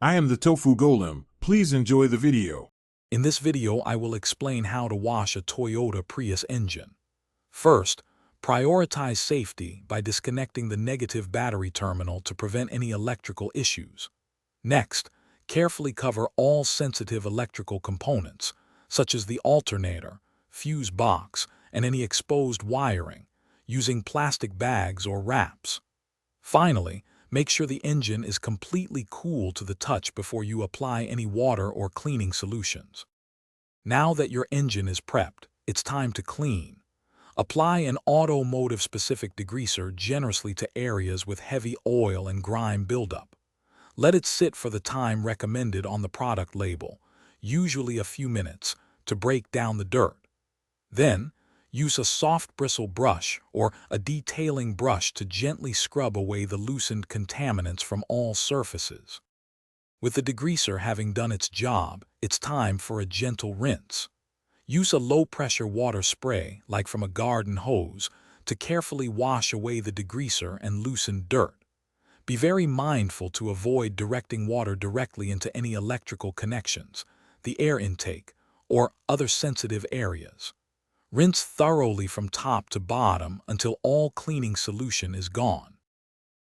I am the Tofu Golem. Please enjoy the video. In this video, I will explain how to wash a Toyota Prius engine. First, prioritize safety by disconnecting the negative battery terminal to prevent any electrical issues. Next, carefully cover all sensitive electrical components, such as the alternator, fuse box, and any exposed wiring, using plastic bags or wraps. Finally, make sure the engine is completely cool to the touch before you apply any water or cleaning solutions. Now that your engine is prepped, it's time to clean. Apply an automotive-specific degreaser generously to areas with heavy oil and grime buildup. Let it sit for the time recommended on the product label, usually a few minutes, to break down the dirt. Then, use a soft bristle brush or a detailing brush to gently scrub away the loosened contaminants from all surfaces. With the degreaser having done its job, it's time for a gentle rinse. Use a low-pressure water spray, like from a garden hose, to carefully wash away the degreaser and loosen dirt. Be very mindful to avoid directing water directly into any electrical connections, the air intake, or other sensitive areas. Rinse thoroughly from top to bottom until all cleaning solution is gone.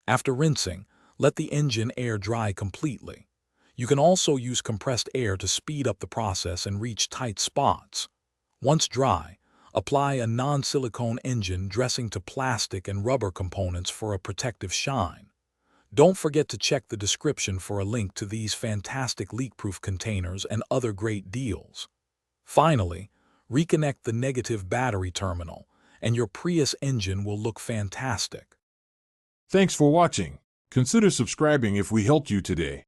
After rinsing, let the engine air dry completely. You can also use compressed air to speed up the process and reach tight spots. Once dry, apply a non-silicone engine dressing to plastic and rubber components for a protective shine. Don't forget to check the description for a link to these fantastic leak-proof containers and other great deals. Finally, reconnect the negative battery terminal, and your Prius engine will look fantastic. Thanks for watching. Consider subscribing if we helped you today.